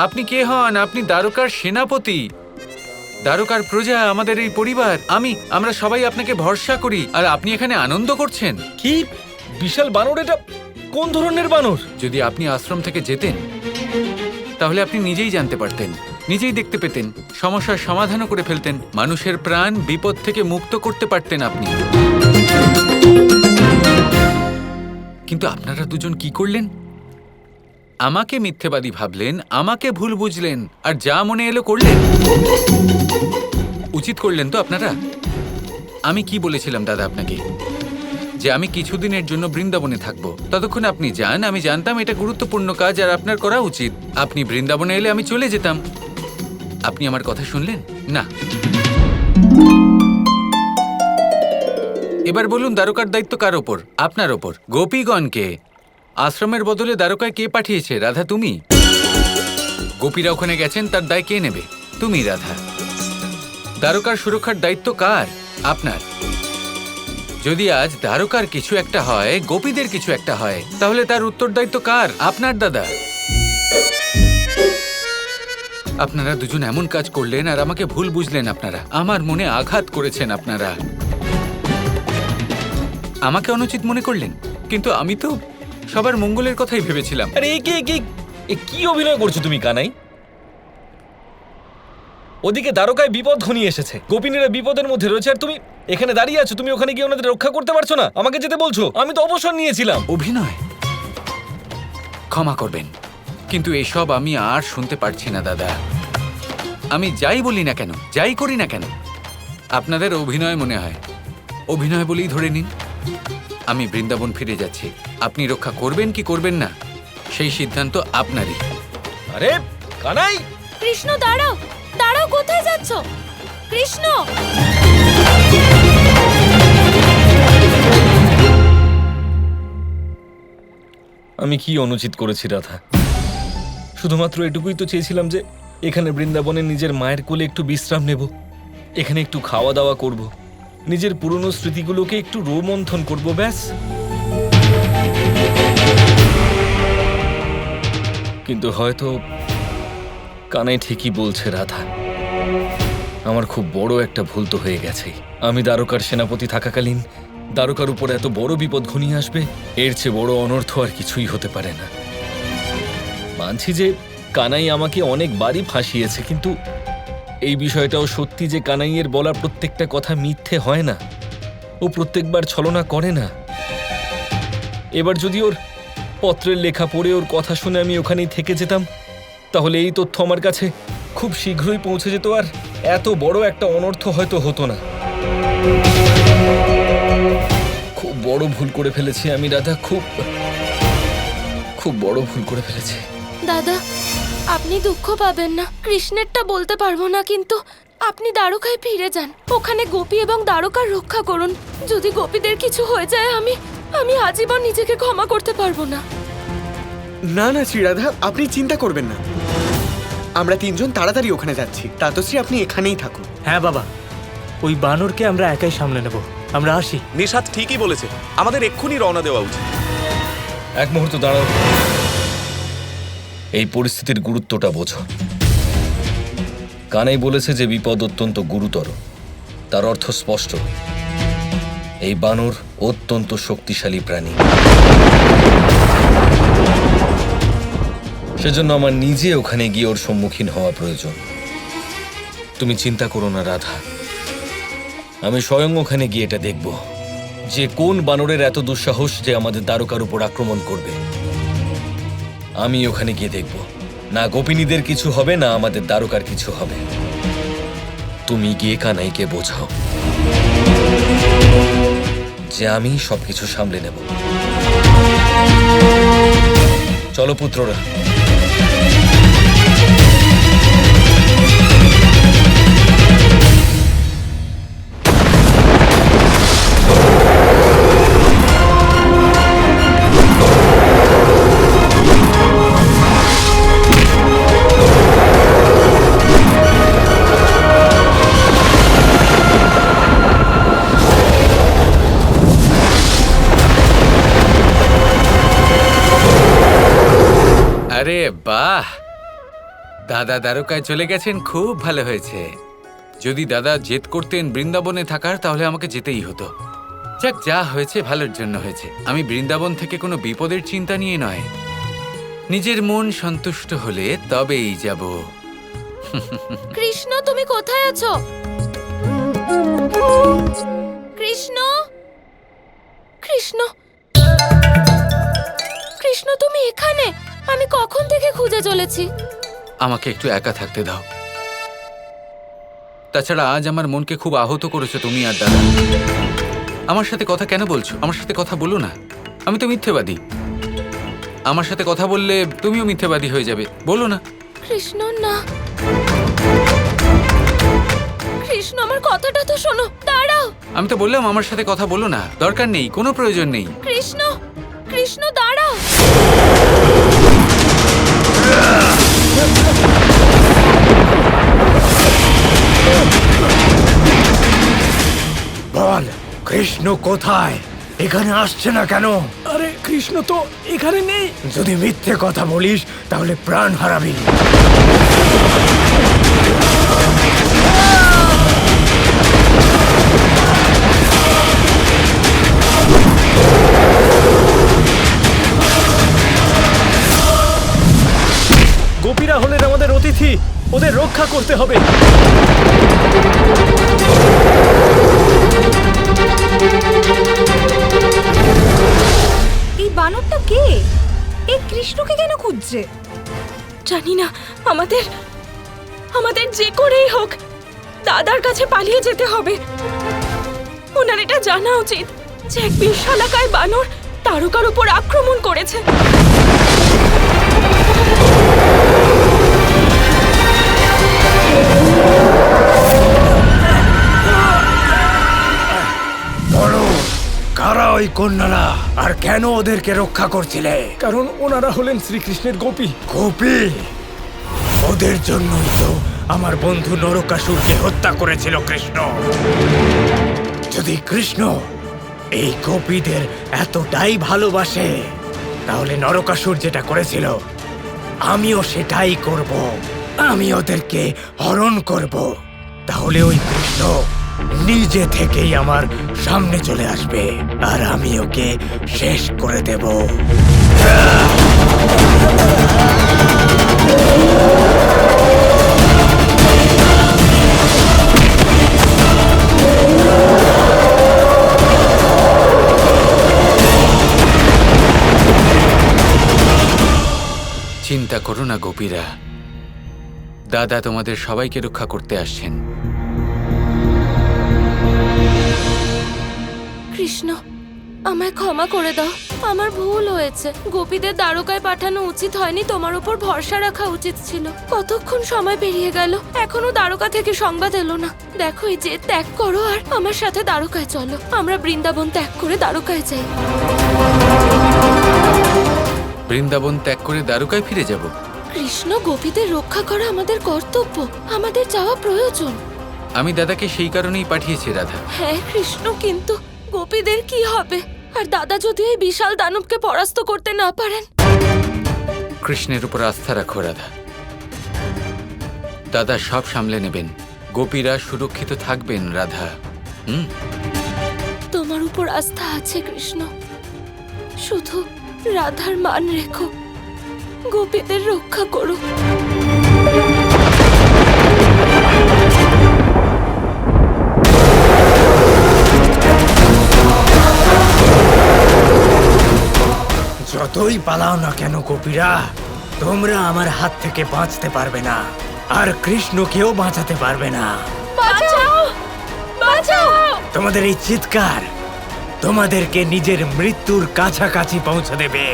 আপনি কে হন? আপনি দ্বারকার সেনাপতি, দ্বারকার প্রজা, আমাদের এই পরিবার। আমরা সবাই আপনাকে ভরসা করি, আর আপনি এখানে আনন্দ করছেন। কি বিশাল বানর! এটা কোন ধরনের বানর? যদি আপনি আশ্রম থেকে যেতেন তাহলে আপনি নিজেই জানতে পারতেন, নিজেই দেখতে পেতেন, সমস্যার সমাধানও করে ফেলতেন, মানুষের প্রাণ বিপদ থেকে মুক্ত করতে পারতেন আপনি। কিন্তু আপনারা দুজন কি করলেন? আমাকে মিথ্যেবাদী ভাবলেন, আমাকে ভুল বুঝলেন, আর যা মনে এলো করলেন। উচিত করলেন তো আপনারা? আমি কি বলেছিলাম দাদা আপনাকে? যে আমি কিছুদিনের জন্য বৃন্দাবনে থাকবো, ততক্ষণ আপনি যান। আমি জানতাম এটা গুরুত্বপূর্ণ কাজ আর আপনার করা উচিত। আপনি বৃন্দাবনে এলে আমি চলে যেতাম। আপনি আমার কথা শুনলেন না। এবার বলুন, দ্বারকার দায়িত্ব কার ওপর? আপনার ওপর। গোপীগণকে আশ্রমের বদলে দ্বারকায় কে পাঠিয়েছে? রাধা, তুমি। গোপীরা ওখানে গেছেন, তার দায় কে নেবে? তুমি রাধা। দ্বারকার সুরক্ষার দায়িত্ব কার? আপনার। যদি আজ দ্বারকার কিছু একটা হয়, গোপীদের কিছু একটা হয়, তাহলে তার উত্তরদায়িত্ব কার? আপনার দাদা। আপনারা দুজন এমন কাজ করলেন আর আমাকে ভুল বুঝলেন। আপনারা আমার মনে আঘাত করেছেন। আপনারা আমাকে অনুচিত মনে করলেন, কিন্তু আমি তো সবার মঙ্গলের কথাই ভেবেছিলাম। আরে কি অভিনয় করছো তুমি, কানাই? ওদিকে দ্বারকায় বিপদ ঘনিয়ে এসেছে, গোপিনীরা বিপদের মধ্যে রয়েছে, আর তুমি এখানে দাঁড়িয়ে আছো। তুমি ওখানে গিয়ে ওনাদের রক্ষা করতে পারছো না? আমাকে যেতে বলছো? আমি তো অবসর নিয়েছিলাম। অভিনয়? ক্ষমা করবেন, কিন্তু এসব আমি আর শুনতে পারছি না দাদা। আমি যাই বলি না কেন, যাই করি না কেন, আপনাদের অভিনয় মনে হয়। অভিনয় বলেই ধরে নিন। আমি বৃন্দাবন ফিরে যাচ্ছি। আপনি রক্ষা করবেন কি করবেন না, সেই সিদ্ধান্ত আপনারই। আরে কানাই! কৃষ্ণ, দাঁড়াও দাঁড়াও, কোথায় যাচ্ছ? কৃষ্ণ! আমি কি অনুচিত করেছি রাধা? শুধুমাত্র এটুকুই তো চেয়েছিলাম যে এখানে বৃন্দাবনে নিজের মায়ের কোলে একটু বিশ্রাম নেব, এখানে একটু খাওয়া দাওয়া করব, নিজের পুরনো স্মৃতিগুলোকে একটু রোমন্থন করব, ব্যাস। কিন্তু হয়তো কানাই ঠিকই বলছে রাধা। আমার খুব বড় একটা ভুল তো হয়ে গেছে। আমি দ্বারকার সেনাপতি থাকাকালীন দ্বারকার উপর এত বড় বিপদ ঘনিয়ে আসবে, এর চেয়ে বড় অনর্থ আর কিছুই হতে পারে না। মানছি যে কানাই আমাকে অনেকবারই ফাঁসিয়েছে, কিন্তু এই বিষয়টাও সত্যি যে কানাইয়ের বলা প্রত্যেকটা কথা মিথ্যে হয় না। ও প্রত্যেকবার ছলনা করে না। এবার যদি ওর পত্রের লেখা পড়ে ওর কথা শুনে আমি ওখানেই থেকে যেতাম, তাহলে এই তথ্য আমার কাছে খুব শীঘ্রই পৌঁছে যেত, আর এত বড় একটা অনর্থ হয়তো হতো না। খুব বড় ভুল করে ফেলেছি আমি রাধা, খুব বড় ভুল করে ফেলেছি। দাদা, আপনি দুঃখ পাবেন না। কৃষ্ণেরটা বলতে পারবো না, কিন্তু আপনি দ্বারকায় ফিরে যান। ওখানে গোপী এবং দ্বারকার রক্ষা করুন। যদি গোপীদের কিছু হয়ে যায়, আমি আজীবন নিজেকে ক্ষমা করতে পারবো না। না না শ্রীরাধা, আপনি চিন্তা করবেন না। আমরা তিনজন তাড়াতাড়ি ওখানে যাচ্ছি। তাতশ্রী, আপনি এখানেই থাকুন। হ্যাঁ বাবা, ওই বানরকে আমরা একাই সামলে নেব। আমরা আসি। নিশাত ঠিকই বলেছে, আমাদের এক্ষুনি রওনা দেওয়া উচিত। এক মুহূর্ত দাঁড়াও। এই পরিস্থিতির গুরুত্বটা বোঝো। কানাই বলেছে যে বিপদ অত্যন্ত গুরুতর, তার অর্থ স্পষ্ট। এই বানর অত্যন্ত শক্তিশালী প্রাণী। সেজন্য আমার নিজে ওখানে গিয়ে ওর সম্মুখীন হওয়া প্রয়োজন। তুমি চিন্তা করো না রাধা, আমি স্বয়ং ওখানে গিয়ে এটা দেখব যে কোন বানরের এত দুঃসাহস যে আমাদের দ্বারকার উপর আক্রমণ করবে। আমি ওখানে গিয়ে দেখব, না গোপিনীদের কিছু হবে, না আমাদের দ্বারকার কিছু হবে। তুমি গিয়ে কানাইকে বোঝাও যে আমি সবকিছু সামলে নেব। চলো পুত্ররা। দাদা দ্বারকায় চলে গেছেন, খুব ভালো হয়েছে। যদি দাদা জেদ করতেন বৃন্দাবনে থাকার, তাহলে আমাকে যেতেই হতো। যাক, যা হয়েছে ভালোর জন্য হয়েছে। আমি বৃন্দাবন থেকে কোনো বিপদের চিন্তা নিয়ে নয়, নিজের মন সন্তুষ্ট হলে তবেই যাব। কৃষ্ণ, তুমি কোথায় আছো? কৃষ্ণ, কৃষ্ণ, কৃষ্ণ, তুমি এখানে? আমি কখন থেকে খুঁজে চলেছি। আমাকে একটু একা থাকতে দাও। তাছাড়া আজ আমার মনকে খুব আহত করেছো তুমি আর দাদা। আমার সাথে কথা কেন বলছো? আমার সাথে কথা বলো না। আমি তো মিথ্যেবাদী। আমার সাথে কথা বললে তুমিও মিথ্যেবাদী হয়ে যাবে। বলো না। কৃষ্ণ, না। কৃষ্ণ, আমার কথাটা তো শোনো। দাঁড়াও। আমি তো বললাম আমার সাথে কথা বলো না, দরকার নেই, কোনো প্রয়োজন নেই। কৃষ্ণ, কৃষ্ণ, দাঁড়াও। বল, কৃষ্ণ কোথায়? এখানে আসছে না কেন? আরে কৃষ্ণ তো এখানে নেই। যদি মিথ্যে কথা বলিস তাহলে প্রাণ হারাবি। গোপীরা হলেন আমাদের অতিথি, ওদের রক্ষা করতে হবে। এই বানরটা কে? এই কৃষ্ণকে কেন খুঁজছে? জানি না। আমাদের আমাদের যে করেই হোক দাদার কাছে পালিয়ে যেতে হবে। ওনার এটা জানা উচিত যে এক বিশালাকায় বানর তারকার উপর আক্রমণ করেছে। বলো, কারা ওই কন্যারা আর কেন ওদেরকে রক্ষা করছিলে? কারণ ওনারা হলেন শ্রীকৃষ্ণের গোপী। গোপী? ওদের জন্যই তো আমার বন্ধু নরকাসুরকে হত্যা করেছিল কৃষ্ণ। যদি কৃষ্ণ এই গোপীদের এতটাই ভালোবাসে, তাহলে নরকাসুর যেটা করেছিল আমিও সেটাই করব। আমি ওদেরকে হরণ করব। তাহলে ওই কৃষ্ণ নিজে থেকেই আমার সামনে চলে আসবে আর আমি ওকে শেষ করে দেব। চিন্তা করো না গোপীরা, দাদা তোমাদের সবাইকে রক্ষা করতে আসছেন। কৃষ্ণ, আমায় ক্ষমা করে দাও। আমার ভুল হয়েছে। গোপীদের দ্বারকায় পাঠানো উচিত হয়নি, তোমার উপর ভরসা রাখা উচিত ছিল। কতক্ষণ সময় পেরিয়ে গেল, এখনো দ্বারকা থেকে সংবাদ এলো না। দেখো, এই যে ত্যাগ করো আর আমার সাথে দ্বারকায় চলো। আমরা বৃন্দাবন ত্যাগ করে দ্বারকায় যাই। বৃন্দাবন ত্যাগ করে দ্বারকায় ফিরে যাব? কৃষ্ণ, গোপীদের রক্ষা করা আমাদের কর্তব্য, আমাদের যাওয়া প্রয়োজন। আমি দাদাকে সেই কারণেই পাঠিয়েছি রাধা। হ্যাঁ কৃষ্ণ, কিন্তু গোপীদের কি হবে? আর দাদা যদি এই বিশাল দানবকে পরাস্ত করতে না পারেন? কৃষ্ণের উপর আস্থা রাখো রাধা, দাদা সব সামলে নেবেন। গোপীরা সুরক্ষিত থাকবেন রাধা। তোমার উপর আস্থা আছে কৃষ্ণ, শুধু রাধার মান রেখো, গোপীদের রক্ষা করো। যতই পালাও না কেন গোপীরা, তোমরা আমার হাত থেকে বাঁচতে পারবে না, আর কৃষ্ণকেও বাঁচাতে পারবে না। বাঁচাও, বাঁচাও! তোমাদের এই চিৎকার তোমাদেরকে নিজের মৃত্যুর কাছাকাছি পৌঁছে দেবে।